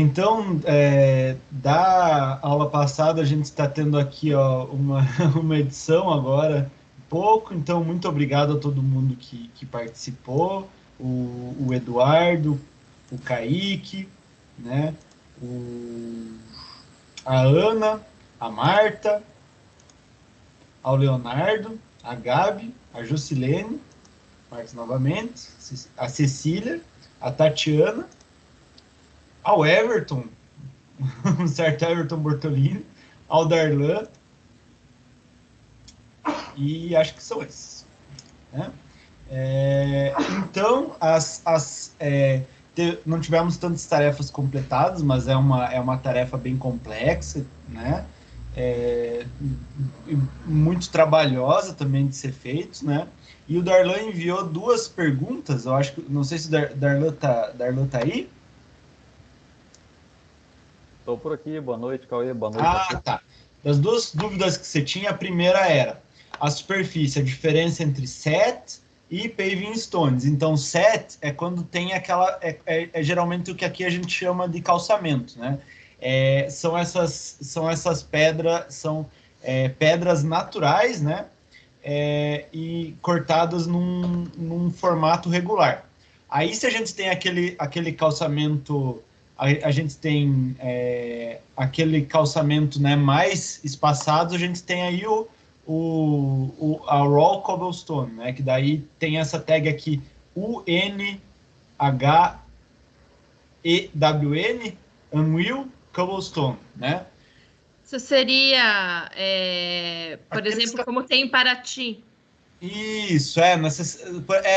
Então, da aula passada, a gente está tendo aqui ó, uma edição agora, pouco, então muito obrigado a todo mundo que participou, o Eduardo, o Kaique, né, a Ana, a Marta, ao Leonardo, a Gabi, a Jusilene, Marcos novamente, a Cecília, a Tatiana, ao Everton, um certo Everton Bortolini, ao Darlan, e acho que são esses. Né? Então, não tivemos tantas tarefas completadas, mas é uma tarefa bem complexa, né? É, muito trabalhosa também de ser feito, né? E o Darlan enviou duas perguntas, eu acho que, não sei se o Darlan tá aí. Estou por aqui, boa noite, Cauê, boa noite a Ah, todos. tá. Das duas dúvidas que você tinha, a primeira era a superfície, a diferença entre set e paving stones. Então, set é quando tem aquela. É geralmente o que aqui a gente chama de calçamento, né? São essas pedras, pedras naturais, né? E cortadas num formato regular. Aí, se a gente tem aquele calçamento, a gente tem aquele calçamento, né, mais espaçado, a gente tem aí a Raw Cobblestone, né, que daí tem essa tag aqui, UNHEWN, Unreal Cobblestone, né? Isso seria, por Aqueles, exemplo, como tem em Paraty. isso, nas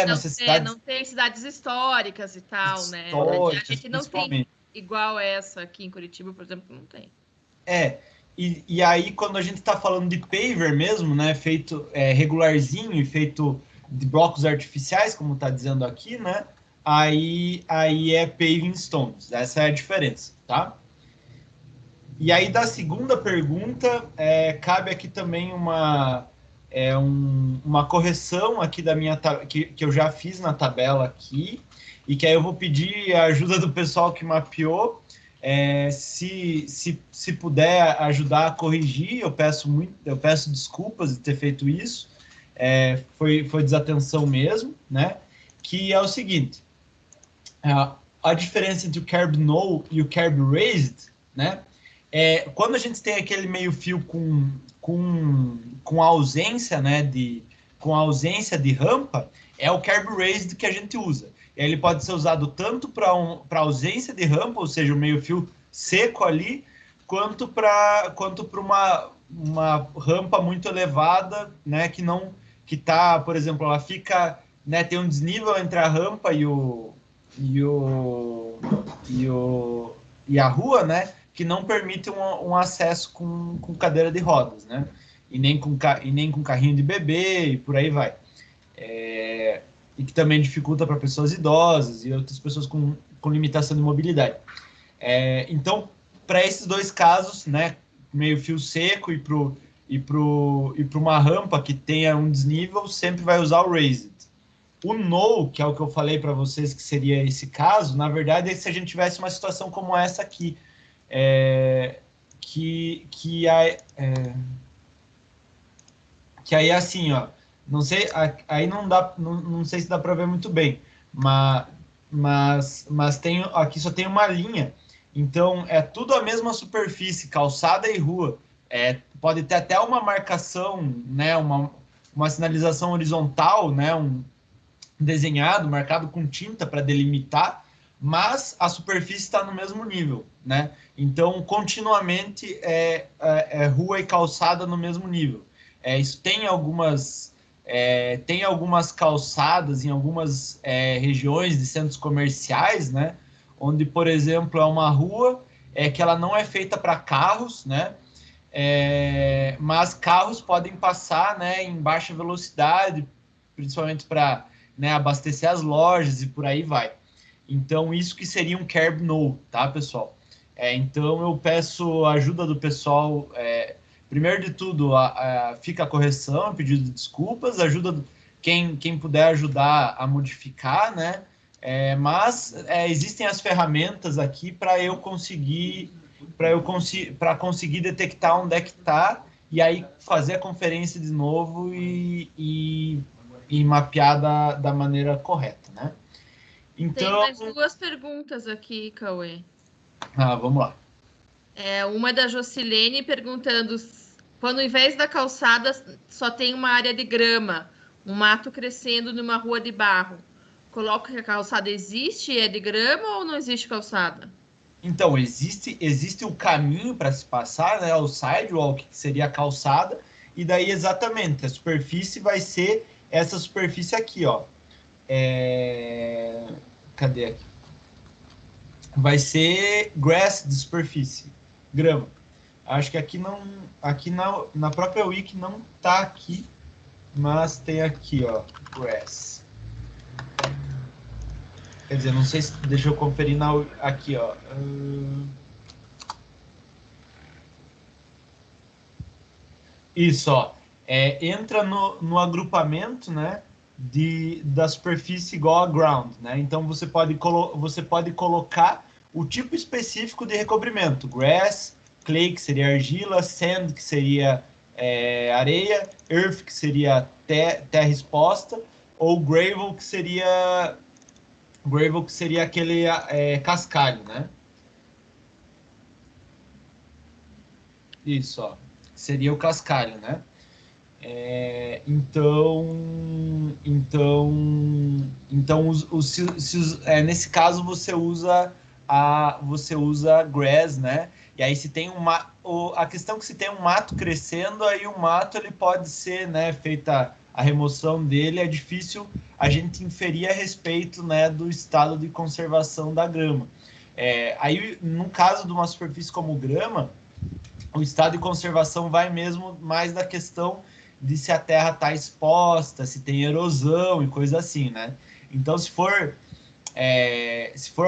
Não cidades tem cidades históricas e tal, né? A históricas, gente não tem principalmente. igual essa aqui em Curitiba, por exemplo, não tem. E aí quando a gente está falando de paver mesmo, né, feito regularzinho e feito de blocos artificiais, como está dizendo aqui, né, aí é paving stones. Essa é a diferença, tá? E aí da segunda pergunta, cabe aqui também uma correção aqui da minha que eu já fiz na tabela aqui, e que aí eu vou pedir a ajuda do pessoal que mapeou. Se puder ajudar a corrigir, eu peço desculpas de ter feito isso. Foi desatenção mesmo, né? Que é o seguinte: a diferença entre o Carb No e o Carb Raised, né? Quando a gente tem aquele meio fio com ausência, né, com ausência de rampa, é o Carb Raised que a gente usa. Ele pode ser usado tanto para ausência de rampa, ou seja, o meio fio seco ali, quanto para uma rampa muito elevada, né, que tá, por exemplo, ela fica, né, tem um desnível entre a rampa e, o, e a rua, né, que não permite um acesso com cadeira de rodas, né, e nem com carrinho de bebê e por aí vai. E que também dificulta para pessoas idosas e outras pessoas com limitação de mobilidade. Então, para esses dois casos, né, meio fio seco e para uma rampa que tenha um desnível, sempre vai usar o raised. O no, que é o que eu falei para vocês que seria esse caso, na verdade é se a gente tivesse uma situação como essa aqui, que aí assim, ó, não sei, aí não dá, não sei se dá para ver muito bem, mas tem aqui só tem uma linha, então é tudo a mesma superfície, calçada e rua. Pode ter até uma marcação, né, uma sinalização horizontal, né, desenhado, marcado com tinta para delimitar, mas a superfície está no mesmo nível, né? Então, continuamente rua e calçada no mesmo nível. Isso tem algumas calçadas em algumas regiões de centros comerciais, né? Onde, por exemplo, é uma rua que ela não é feita para carros, né? Mas carros podem passar, né, em baixa velocidade, principalmente para, né, abastecer as lojas e por aí vai. Então, isso que seria um Carb No, tá, pessoal? Então, eu peço a ajuda do pessoal. Primeiro de tudo, fica a correção, pedido de desculpas, quem puder ajudar a modificar, né? Mas existem as ferramentas aqui para eu conseguir detectar onde é que está e aí fazer a conferência de novo e mapear da maneira correta, né? Então, tem mais 2 perguntas aqui, Cauê. Vamos lá. Uma é da Jocilene perguntando quando ao invés da calçada só tem uma área de grama, um mato crescendo numa rua de barro. Coloca que a calçada existe e é de grama ou não existe calçada? Então, existe o caminho para se passar, né? O sidewalk, que seria a calçada, e daí exatamente a superfície vai ser essa superfície aqui, ó. Cadê aqui? Vai ser grass de superfície, grama. Acho que aqui na própria wiki não tá aqui, mas tem aqui, ó, grass. Quer dizer, não sei se... Deixa eu conferir aqui, ó. Isso, ó. Entra no agrupamento, né, da superfície igual a ground, né? Então, você pode colocar o tipo específico de recobrimento. Grass, clay, que seria argila, sand, que seria areia, earth, que seria terra exposta, ou gravel, que seria aquele cascalho, né? Isso, ó. Seria o cascalho, né? Nesse caso você usa grass, né? E aí se tem a questão é que se tem um mato crescendo, aí o mato ele pode ser, né, feita a remoção dele, é difícil a gente inferir a respeito, né, do estado de conservação da grama. Aí no caso de uma superfície como grama, o estado de conservação vai mesmo mais da questão de se a terra está exposta, se tem erosão e coisa assim, né? Então, se for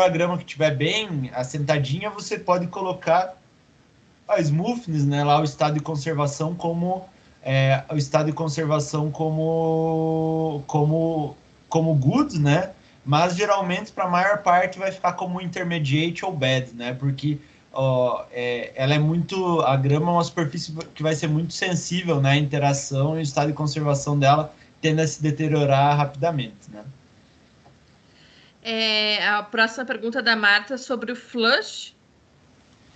a grama que estiver bem assentadinha, você pode colocar a smoothness, né? Lá o estado de conservação como good, né? Mas geralmente para a maior parte vai ficar como intermediate ou bad, né? Porque a grama é uma superfície que vai ser muito sensível, né, à interação, e o estado de conservação dela tende a se deteriorar rapidamente, né? A próxima pergunta da Marta sobre o flush,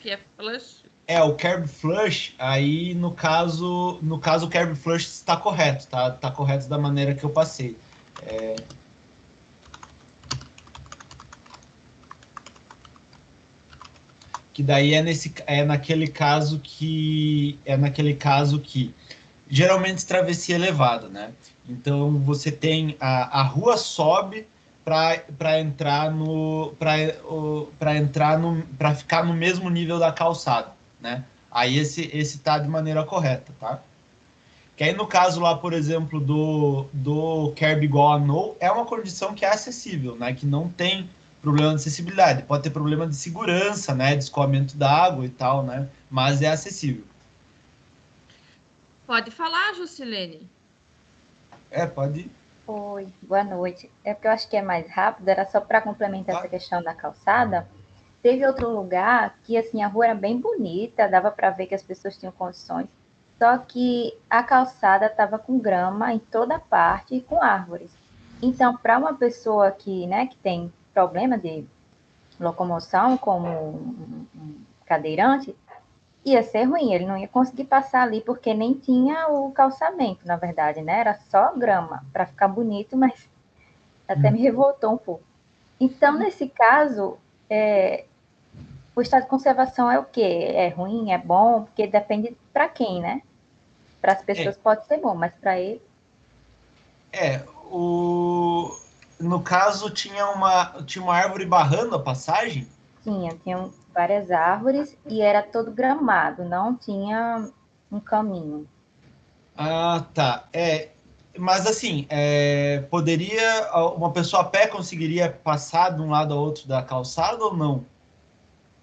que é flush. O curb flush, aí no caso o curb flush está correto, tá? Tá correto da maneira que eu passei. Que daí é naquele caso que geralmente travessia elevada, né? Então você tem a rua sobe para ficar no mesmo nível da calçada, né? Aí esse tá de maneira correta, tá? Que aí no caso lá, por exemplo, do curb igual a no, é uma condição que é acessível, né? Que não tem problema de acessibilidade. Pode ter problema de segurança, né? De escoamento d'água e tal, né? Mas é acessível. Pode falar, Jusilene. Pode ir. Oi, boa noite. É porque eu acho que é mais rápido, era só para complementar essa questão da calçada. Teve outro lugar que, assim, a rua era bem bonita, dava para ver que as pessoas tinham condições, só que a calçada estava com grama em toda parte e com árvores. Então, para uma pessoa que tem problema de locomoção, como um cadeirante, ia ser ruim, ele não ia conseguir passar ali porque nem tinha o calçamento, na verdade, né? Era só grama, para ficar bonito, mas até me revoltou um pouco. Então, nesse caso, o estado de conservação é o quê? É ruim, é bom? Porque depende para quem, né? Para as pessoas pode ser bom, mas para ele... No caso, tinha uma árvore barrando a passagem? Tinham várias árvores e era todo gramado, não tinha um caminho. Ah, tá. Mas assim, poderia uma pessoa a pé conseguiria passar de um lado ao outro da calçada ou não?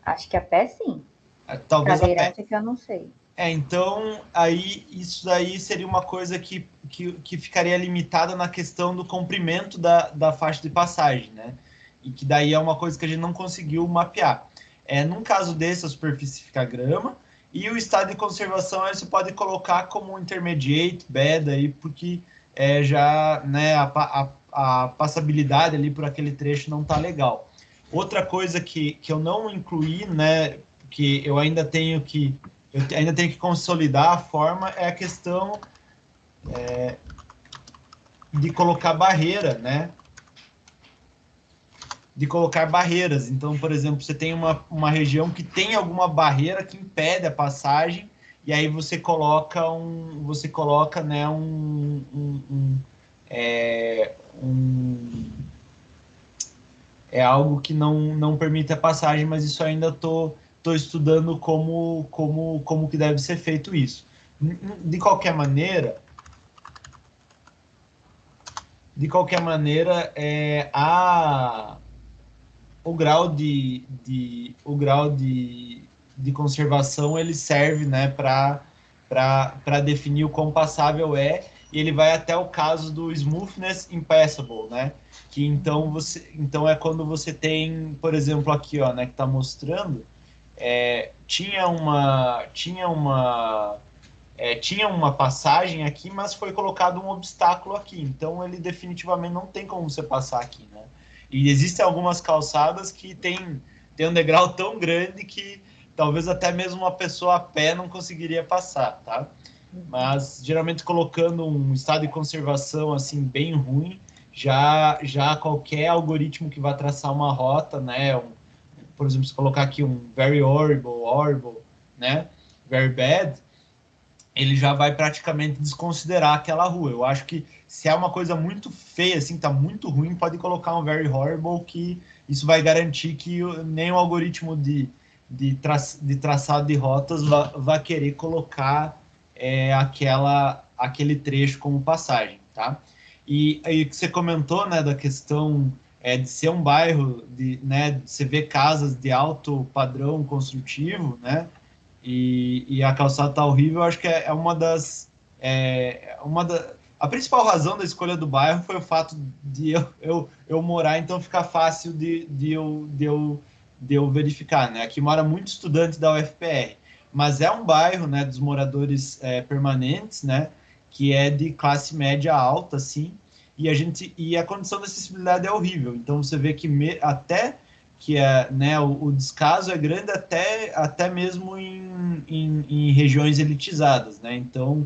Acho que a pé, sim. Talvez a pé. Cadeirante que eu não sei. Então, aí isso daí seria uma coisa que ficaria limitada na questão do comprimento da faixa de passagem, né? e que daí é uma coisa que a gente não conseguiu mapear. Num caso desse, a superfície fica grama, e o estado de conservação aí você pode colocar como intermediate, bad, aí, porque já, né, a passabilidade ali por aquele trecho não está legal. Outra coisa que eu não incluí, né, que eu ainda tenho que consolidar a forma, é a questão de colocar barreira, né? De colocar barreiras. Então, por exemplo, você tem uma região que tem alguma barreira que impede a passagem, e aí você coloca né, algo que não permite a passagem, mas isso ainda estou estudando como que deve ser feito isso. De qualquer maneira, o grau de conservação ele serve, né, para definir o quão passável e ele vai até o caso do smoothness impassable, né? Que então é quando você tem, por exemplo, aqui, ó, né, que está mostrando, tinha uma passagem aqui, mas foi colocado um obstáculo aqui, então ele definitivamente não tem como você passar aqui, né? E existem algumas calçadas que tem um degrau tão grande que talvez até mesmo uma pessoa a pé não conseguiria passar, tá? Mas geralmente colocando um estado de conservação assim bem ruim, já qualquer algoritmo que vai traçar uma rota, né? Por exemplo, se colocar aqui um very horrible, né? Very bad, ele já vai praticamente desconsiderar aquela rua. Eu acho que se é uma coisa muito feia, assim, tá muito ruim, pode colocar um very horrible, que isso vai garantir que nem o algoritmo de traçado de rotas vai querer colocar aquele trecho como passagem, tá? E aí que você comentou, né, da questão de ser um bairro, né, de você ver casas de alto padrão construtivo, né, e a calçada tá horrível. Eu acho que a principal razão da escolha do bairro foi o fato de eu morar, então fica fácil de eu verificar, né? Aqui mora muito estudante da UFPR, mas é um bairro, né, dos moradores permanentes, né, que é de classe média alta, assim, e a condição de acessibilidade é horrível. Então você vê que até que né, o descaso é grande até mesmo em regiões elitizadas, né? Então,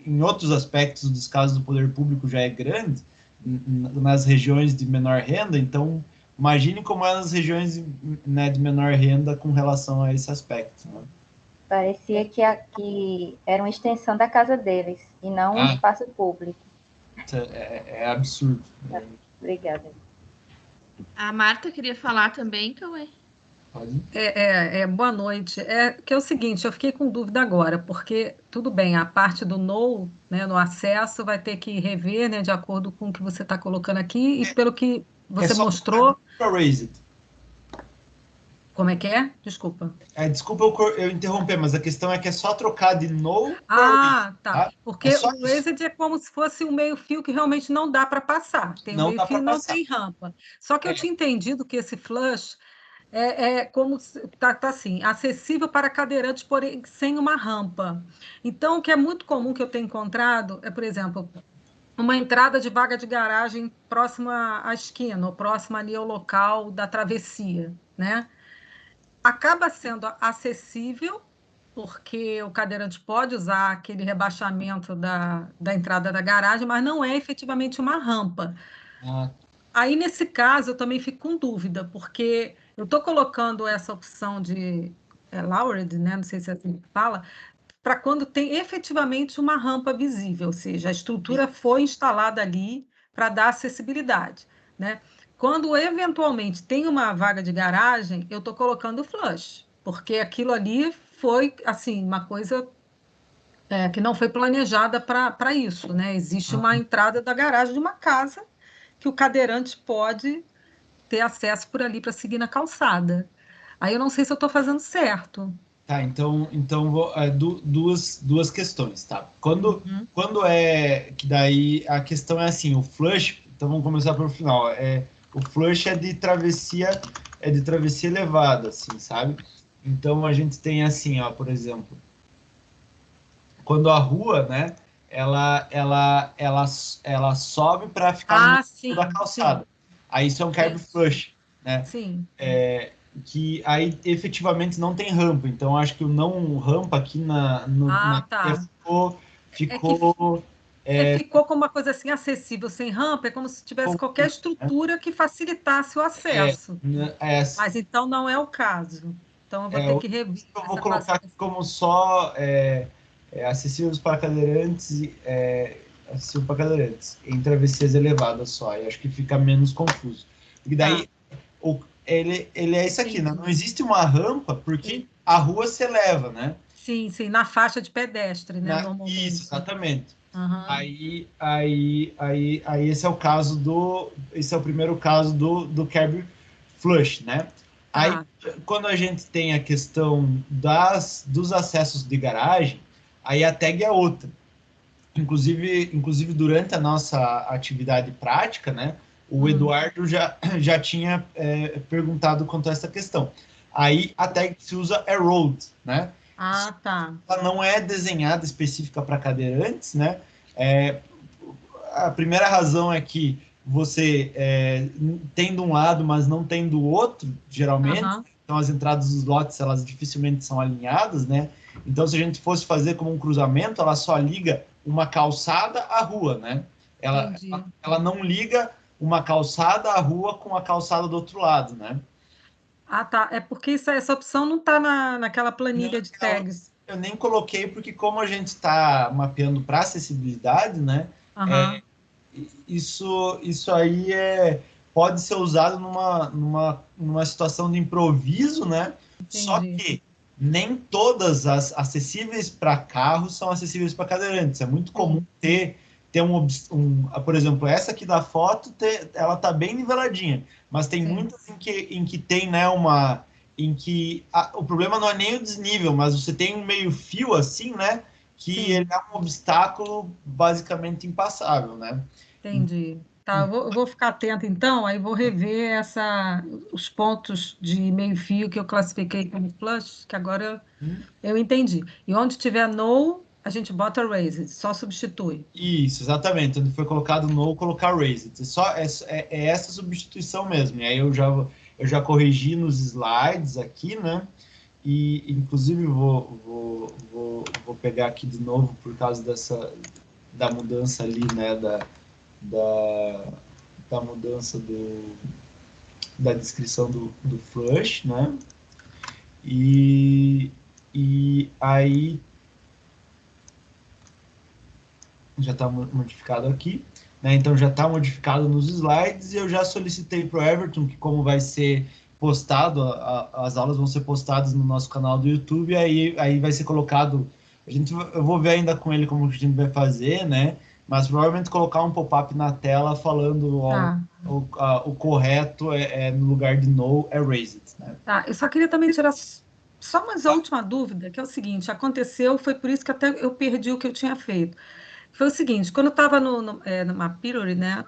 em outros aspectos, o descaso do poder público já é grande nas regiões de menor renda. Então, imagine como é nas regiões, né, de menor renda com relação a esse aspecto, né? Parecia que aqui era uma extensão da casa deles e não um espaço público. É absurdo. Obrigada. A Marta queria falar também, Cauê. Boa noite. Que é o seguinte, eu fiquei com dúvida agora, porque tudo bem, a parte do no, né, no acesso vai ter que rever, né, de acordo com o que você está colocando aqui, e pelo que você mostrou. Como é que é? Desculpa. Desculpa eu interromper, mas a questão é que é só trocar de no para raised, tá. Porque o raised é como se fosse um meio-fio que realmente não dá para passar. Tem um meio-fio e não tem rampa. Só que eu tinha entendido que esse flush como tá assim, acessível para cadeirantes, porém sem uma rampa. Então, o que é muito comum que eu tenho encontrado é, por exemplo, uma entrada de vaga de garagem próxima à esquina, ou próxima ali ao local da travessia, né? Acaba sendo acessível, porque o cadeirante pode usar aquele rebaixamento da entrada da garagem, mas não é efetivamente uma rampa. Aí, nesse caso, eu também fico com dúvida, porque eu estou colocando essa opção de lowered, né? Não sei se é assim que fala, para quando tem efetivamente uma rampa visível, ou seja, a estrutura foi instalada ali para dar acessibilidade, né? Quando eventualmente tem uma vaga de garagem, eu estou colocando o flush, porque aquilo ali foi assim uma coisa que não foi planejada para isso, né? Existe uma entrada da garagem de uma casa que o cadeirante pode ter acesso por ali para seguir na calçada. Aí eu não sei se eu estou fazendo certo. Tá, então duas questões, tá? Quando que daí a questão é assim, o flush, Então vamos começar pelo final. O flush é de travessia elevada, assim, sabe? Então a gente tem assim, ó, por exemplo, quando a rua, né, ela sobe para ficar no meio da calçada. Sim. Aí isso é um curb flush, né? Sim. Que aí efetivamente não tem rampa. Então acho que o não rampa aqui ficou ficou como uma coisa assim acessível sem rampa, é como se tivesse qualquer estrutura que facilitasse o acesso. Mas então não é o caso. Então eu vou ter que rever. Eu vou colocar aqui como só acessíveis para cadeirantes, acessível para cadeirantes, em travessias elevadas só. E acho que fica menos confuso. E daí ele é isso aqui, né? Não existe uma rampa porque a rua se eleva, né? Sim, na faixa de pedestre, né? Normalmente. Isso, exatamente. Uhum. Aí esse é o primeiro caso do curb flush, né? Aí quando a gente tem a questão dos acessos de garagem, aí a tag é outra. Inclusive durante a nossa atividade prática, né? O Eduardo já tinha perguntado quanto a essa questão. Aí a tag que se usa é road, né? Ela não é desenhada específica para cadeirantes, né? A primeira razão é que você tem de um lado, mas não tem do outro, geralmente. Então as entradas dos lotes, elas dificilmente são alinhadas, né? Então se a gente fosse fazer como um cruzamento, ela só liga uma calçada à rua, né? Ela não liga uma calçada à rua com a calçada do outro lado, né? É porque essa opção não está naquela planilha de tags. Eu nem coloquei porque como a gente está mapeando para acessibilidade, né? Isso aí pode ser usado numa situação de improviso, né? Entendi. Só que nem todas as acessíveis para carros são acessíveis para cadeirantes. É muito comum ter por exemplo, essa aqui da foto, ela tá bem niveladinha, mas tem muitas em que tem, né, o problema não é nem o desnível, mas você tem um meio fio assim, né, que ele é um obstáculo basicamente impassável, né? Entendi. Tá, eu vou ficar atenta então, aí vou rever os pontos de meio fio que eu classifiquei como flush, que agora eu entendi. E onde tiver no, a gente bota raised, só substitui. Isso, exatamente. Onde foi colocado no, colocar raised. É essa substituição mesmo. E aí eu já corrigi nos slides aqui, né? E inclusive vou pegar aqui de novo por causa da mudança ali, né? Da mudança da descrição do flush, né? E aí já está modificado aqui, né? Então já está modificado nos slides e eu já solicitei para o Everton que como vai ser postado, as aulas vão ser postadas no nosso canal do YouTube, e aí vai ser colocado, eu vou ver ainda com ele como que a gente vai fazer, né? Mas provavelmente colocar um pop-up na tela falando o correto no lugar de no é raised, né? Eu só queria também tirar só mais a última dúvida, que é o seguinte, aconteceu, foi por isso que até eu perdi o que eu tinha feito. Foi o seguinte, quando eu estava numa Pirori, né,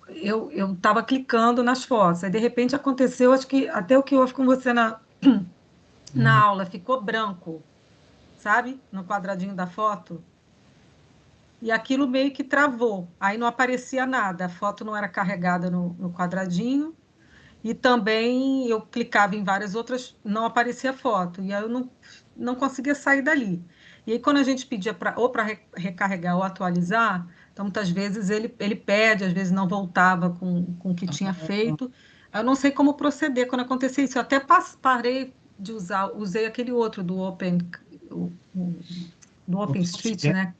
eu estava clicando nas fotos, aí de repente aconteceu, acho que até o que houve com você na aula, ficou branco, sabe? No quadradinho da foto. E aquilo meio que travou, aí não aparecia nada, a foto não era carregada no quadradinho, e também eu clicava em várias outras, não aparecia foto, e aí eu não conseguia sair dali. E aí, quando a gente pedia para recarregar ou atualizar, então, muitas vezes ele pede, às vezes não voltava com o que tinha feito. Eu não sei como proceder quando acontecia isso. Eu até parei de usei aquele outro do OpenStreet, né?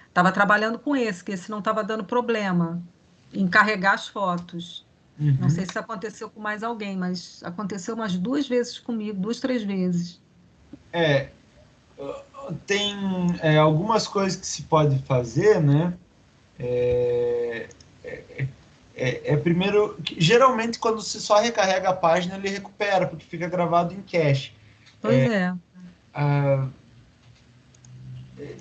Estava trabalhando com esse, que esse não estava dando problema em carregar as fotos. Não sei se aconteceu com mais alguém, mas aconteceu umas 2 vezes comigo, 2, 3 vezes. Tem algumas coisas que se pode fazer, né? Primeiro, geralmente quando você só recarrega a página, ele recupera, porque fica gravado em cache. Pois é.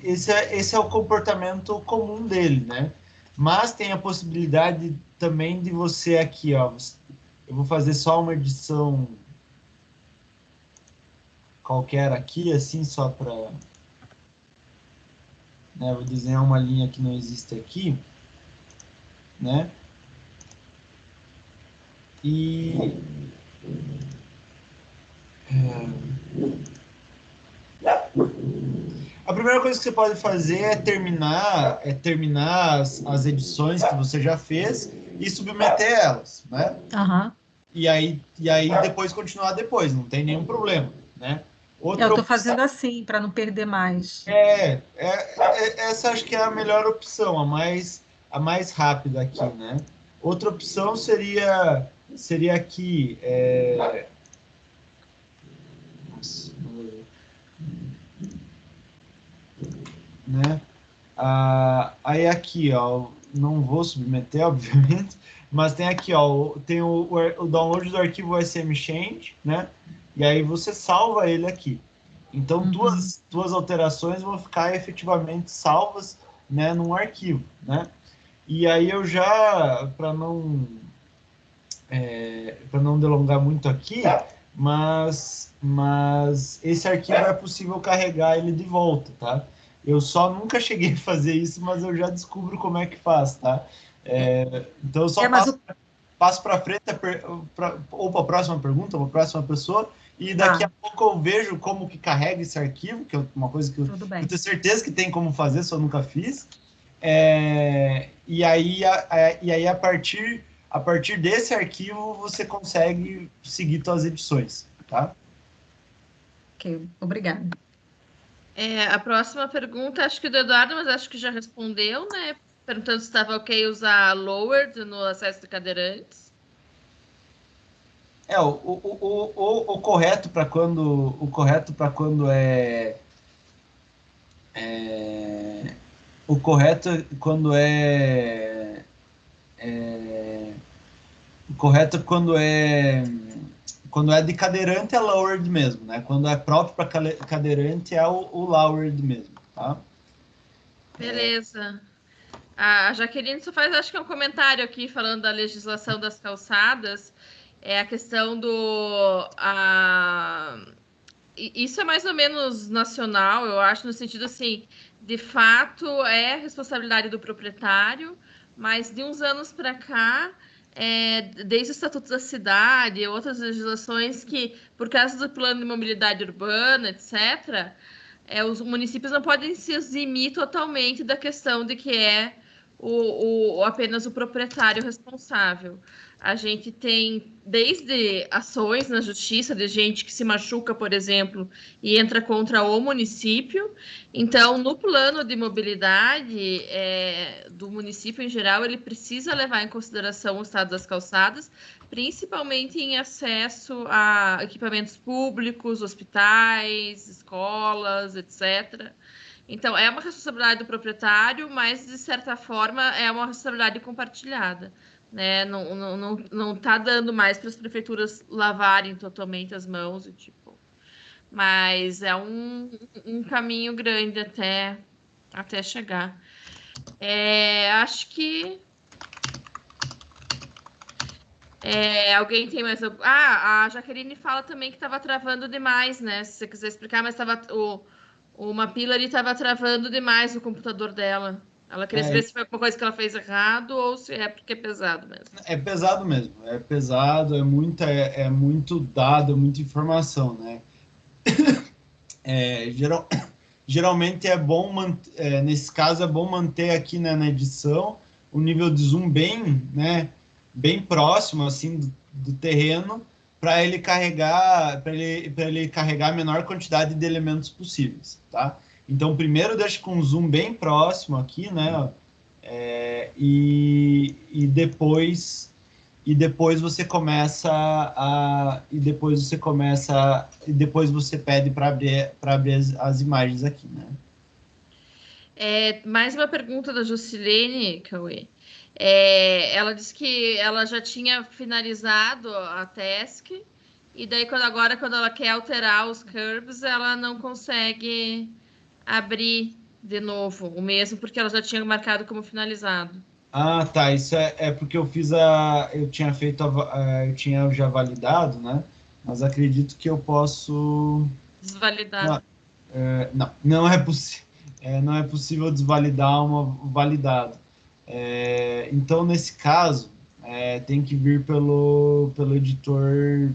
Esse é o comportamento comum dele, né? Mas tem a possibilidade também de você aqui, ó, eu vou fazer só uma edição qualquer aqui, assim, só para, né, vou desenhar uma linha que não existe aqui, né? E a primeira coisa que você pode fazer é terminar as edições que você já fez e submeter elas, né? Uhum. E aí depois continuar depois, não tem nenhum problema, né? Eu estou fazendo assim, para não perder mais. Essa acho que é a melhor opção, a mais rápida aqui, né? Outra opção seria aqui, né? Aí aqui, ó, não vou submeter, obviamente, mas tem aqui, ó, tem o download do arquivo SM Change, né? E aí você salva ele aqui. Então, tuas alterações vão ficar efetivamente salvas, né, num arquivo, né? E aí eu já, para não delongar muito aqui, mas esse arquivo é possível carregar ele de volta, tá? Eu só nunca cheguei a fazer isso, mas eu já descubro como é que faz, tá? Então eu só passo para frente ou para a próxima pergunta, ou para a próxima pessoa, e daqui a pouco eu vejo como que carrega esse arquivo, que é uma coisa que eu tenho certeza que tem como fazer, só nunca fiz. E aí a partir desse arquivo você consegue seguir suas edições, tá? Ok, obrigada. A próxima pergunta, acho que do Eduardo, mas acho que já respondeu, né? Perguntando se estava ok usar lowered no acesso de cadeirantes. O correto para quando o correto quando é de cadeirante é lowered mesmo, né? Quando é próprio para cadeirante é o lowered mesmo, tá? Beleza. A Jaqueline só faz, acho que é um comentário aqui falando da legislação das calçadas. É a questão isso é mais ou menos nacional, eu acho, no sentido assim, de fato é responsabilidade do proprietário, mas de uns anos para cá, desde o Estatuto da Cidade e outras legislações que, por causa do plano de mobilidade urbana, etc., os municípios não podem se eximir totalmente da questão de que é apenas o proprietário responsável. A gente tem desde ações na justiça de gente que se machuca, por exemplo, e entra contra o município. Então, no plano de mobilidade do município em geral, ele precisa levar em consideração o estado das calçadas, principalmente em acesso a equipamentos públicos, hospitais, escolas, etc. Então, é uma responsabilidade do proprietário, mas, de certa forma, é uma responsabilidade compartilhada, né? Não tá dando mais para as prefeituras lavarem totalmente as mãos, mas é um caminho grande até chegar. Acho que alguém tem mais... a Jaqueline fala também que estava travando demais, né? Se você quiser explicar, mas o Mapillary estava travando demais o computador dela. Ela queria saber se foi alguma coisa que ela fez errado ou se é porque é pesado mesmo. É pesado mesmo. É pesado, é muito dado, é muita informação, né? Geralmente é bom, nesse caso, é bom manter aqui, né, na edição o nível de zoom bem próximo assim do terreno para ele carregar a menor quantidade de elementos possíveis, tá? Então primeiro deixa com um zoom bem próximo aqui, né? E depois você pede para abrir as imagens aqui, né? Mais uma pergunta da Jusilene, Cauê. Ela disse que ela já tinha finalizado a task e daí quando ela quer alterar os curbs, ela não consegue abrir de novo o mesmo porque ela já tinha marcado como finalizado. Ah, tá. Isso é porque eu eu tinha feito, eu tinha já validado, né? Mas acredito que eu posso. Desvalidado. Não é possível. Não é possível desvalidar uma validado. Então, nesse caso, tem que vir pelo editor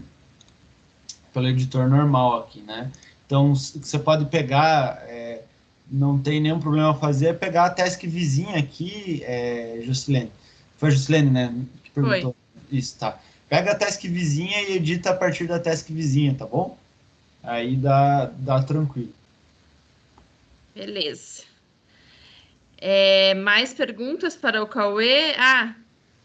normal aqui, né? Então, você pode pegar, não tem nenhum problema fazer, é pegar a task vizinha aqui, Juscelene. Foi a Juscelene, né, que perguntou? Foi. Isso, tá. Pega a task vizinha e edita a partir da task vizinha, tá bom? Aí dá tranquilo. Beleza. Mais perguntas para o Cauê?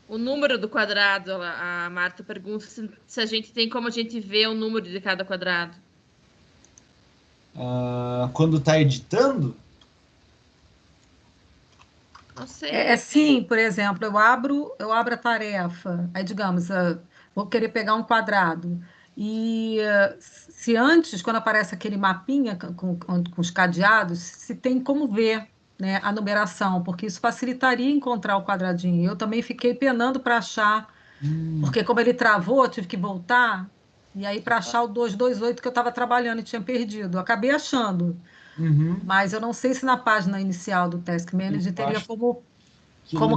O número do quadrado, a Marta pergunta se a gente tem como a gente ver o número de cada quadrado. Quando está editando? Não sei. Sim, por exemplo, eu abro a tarefa, aí digamos, vou querer pegar um quadrado. E se antes, quando aparece aquele mapinha com os cadeados, se tem como ver, né, a numeração, porque isso facilitaria encontrar o quadradinho. Eu também fiquei penando para achar, porque como ele travou, eu tive que voltar, e aí para achar o 228 que eu estava trabalhando e tinha perdido. Eu acabei achando, mas eu não sei se na página inicial do Task Manager teria como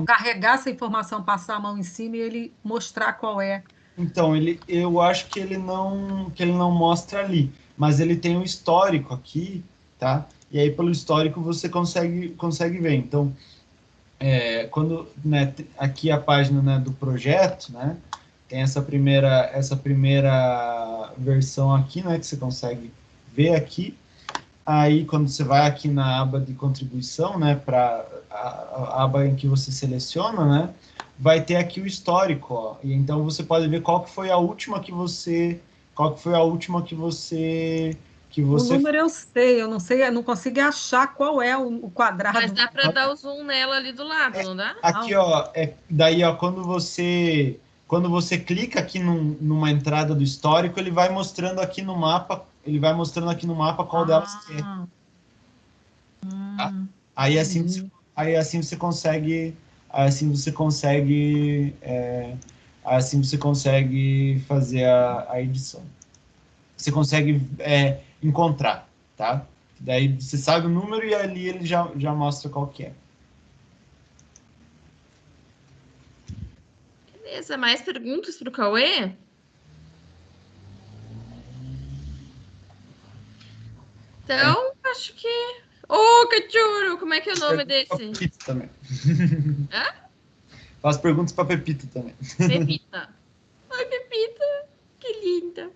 carregar essa informação, passar a mão em cima e ele mostrar qual é. Então, eu acho que ele não mostra ali, mas ele tem um histórico aqui, tá? E aí, pelo histórico, você consegue ver. Então, quando, né, aqui a página, né, do projeto, né, tem essa primeira versão aqui, né, que você consegue ver aqui. Aí, quando você vai aqui na aba de contribuição, né, para a aba em que você seleciona, né, vai ter aqui o histórico, ó. E então você pode ver qual que foi a última que você O número eu sei, eu não consigo achar qual é o quadrado. Mas dá para dar o zoom nela ali do lado, não dá? Aqui, ó, daí, ó, quando você clica aqui numa entrada do histórico, ele vai mostrando aqui no mapa qual delas que é. Tá? Aí assim você consegue fazer a edição. Você consegue encontrar, tá? Daí você sabe o número e ali ele já mostra qual que é. Beleza, mais perguntas para o Cauê? Então, acho que... Ô, cachorro, como é que é o nome desse? Pepita também. Hã? Faz perguntas para Pepita também. Pepita. Oi, Pepita. Que linda.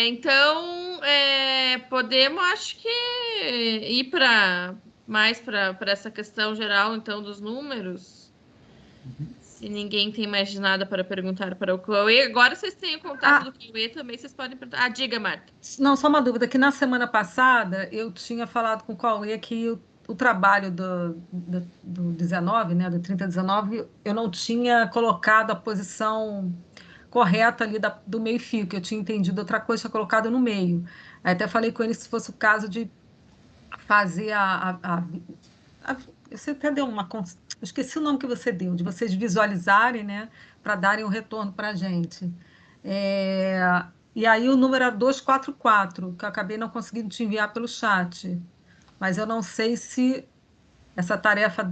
Então, podemos, acho que, ir mais para essa questão geral, então, dos números. Se ninguém tem mais nada para perguntar para o Cauê. Agora vocês têm o contato do Cauê também, vocês podem perguntar. Diga, Marta. Não, só uma dúvida, que na semana passada eu tinha falado com o Cauê que o trabalho do 19, né, do 3019, eu não tinha colocado a posição correta ali do meio-fio, que eu tinha entendido outra coisa, tinha colocado no meio. Aí até falei com ele se fosse o caso de fazer você até deu eu esqueci o nome que você deu, de vocês visualizarem, né, para darem o retorno para a gente. E aí o número era 244, que eu acabei não conseguindo te enviar pelo chat. Mas eu não sei se essa tarefa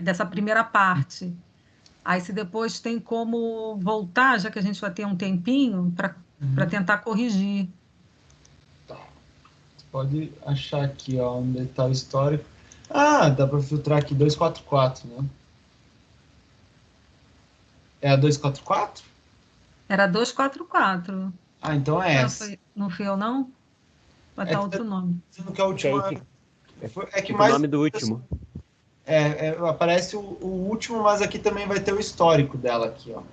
dessa primeira parte. Aí se depois tem como voltar, já que a gente vai ter um tempinho, para tentar corrigir. Tá. Você pode achar aqui, ó, onde está o histórico. Dá para filtrar aqui 244, né? É a 244? Era 244. Então é essa. Não fui eu, não? Vai estar outro nome. Dizendo que a última... que mais... o nome do último. Aparece o último, mas aqui também vai ter o histórico dela aqui, ó.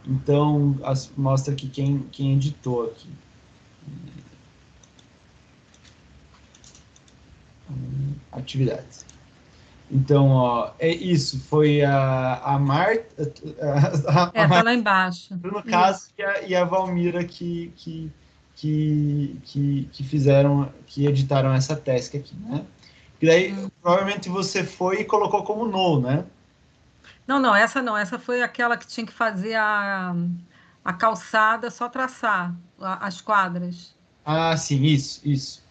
Então, mostra aqui quem editou aqui. Atividades. Então, ó, isso, foi a Marta... Tá lá embaixo. No caso, e a Valmira que editaram essa task aqui, né? E daí, provavelmente você foi e colocou como no, né? Não, essa foi aquela que tinha que fazer a calçada, só traçar as quadras. Ah, sim, isso.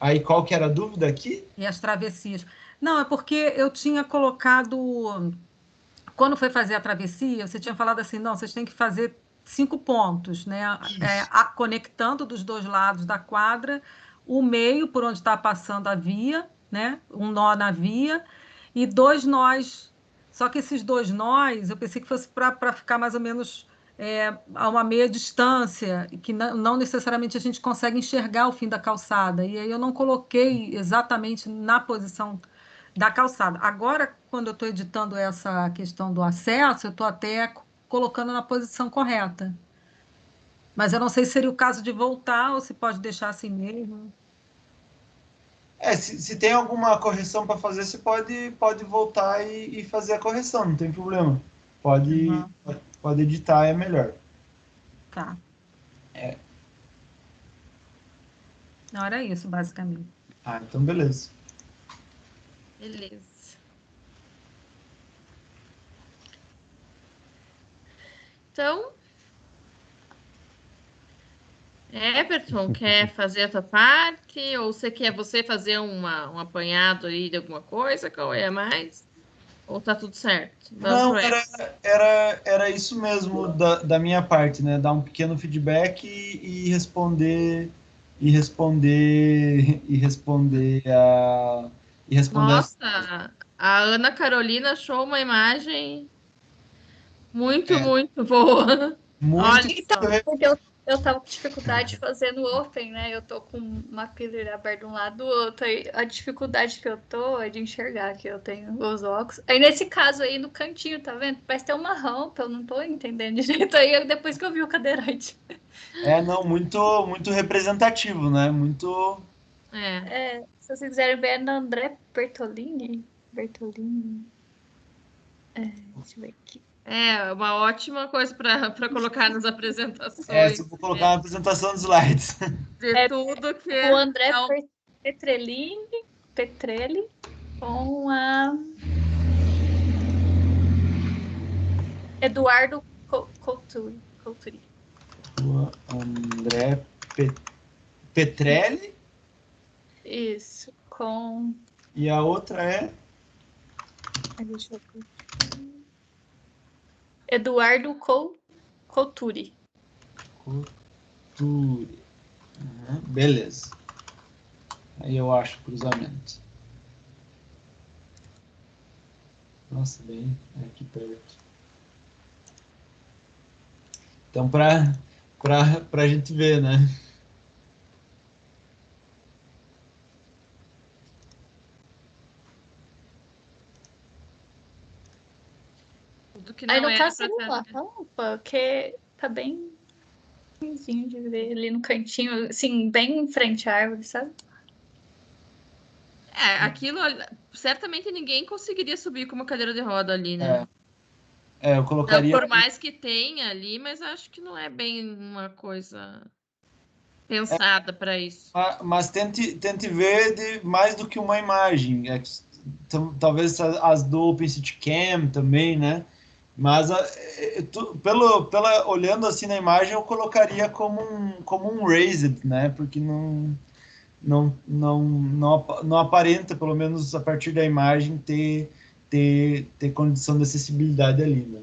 Aí, qual que era a dúvida aqui? E as travessias. Não, é porque eu tinha colocado. Quando foi fazer a travessia, você tinha falado assim: não, vocês têm que fazer 5 pontos, né? Conectando dos dois lados da quadra, o meio por onde está passando a via, né? Um nó na via, e 2 nós. Só que esses 2 nós, eu pensei que fosse para ficar mais ou menos a uma meia distância, que não necessariamente a gente consegue enxergar o fim da calçada. E aí eu não coloquei exatamente na posição da calçada. Agora, quando eu estou editando essa questão do acesso, eu estou até colocando na posição correta. Mas eu não sei se seria o caso de voltar ou se pode deixar assim mesmo. Se tem alguma correção para fazer, você pode voltar e fazer a correção, não tem problema. Pode editar, é melhor. Tá. Não, era isso, basicamente. Ah, então beleza. Beleza. Então, Everton, quer fazer a tua parte? Ou você quer fazer um apanhado aí de alguma coisa? Qual é mais? Ou tá tudo certo? Não, era isso mesmo da minha parte, né? Dar um pequeno feedback e responder Nossa, a Ana Carolina achou uma imagem muito boa. Muito. Então, porque eu tava com dificuldade de fazer no Open, né? Eu tô com uma pilha aberta de um lado do outro. Aí a dificuldade que eu tô é de enxergar que eu tenho os óculos. Aí nesse caso aí, no cantinho, tá vendo? Parece ter uma rampa, eu não tô entendendo direito. Aí depois que eu vi o cadeirante. Não, muito representativo, né? Muito. Se vocês quiserem ver, é na André Bertolini. Deixa eu ver aqui. É uma ótima coisa para colocar nas apresentações. Se eu vou colocar uma apresentação de slides. De tudo que o André Petrelli com a Eduardo Couturi. O André Petrelli. Isso, com... E a outra é? Deixa eu ver. Eduardo Couturi. Beleza. Aí eu acho o cruzamento. Nossa, bem aqui perto. Então, pra gente ver, né? Aí no caso seria uma rampa, que tá bem ruimzinho de ver ali no cantinho, assim, bem em frente à árvore, sabe? Aquilo certamente ninguém conseguiria subir com uma cadeira de roda ali, né? Eu colocaria... Por mais que tenha ali, mas acho que não é bem uma coisa pensada para isso. Mas tente ver mais do que uma imagem. Talvez as do OpenCityCam também, né? Mas olhando assim na imagem, eu colocaria como um raised, né? Porque não aparenta, pelo menos a partir da imagem, ter condição de acessibilidade ali, né?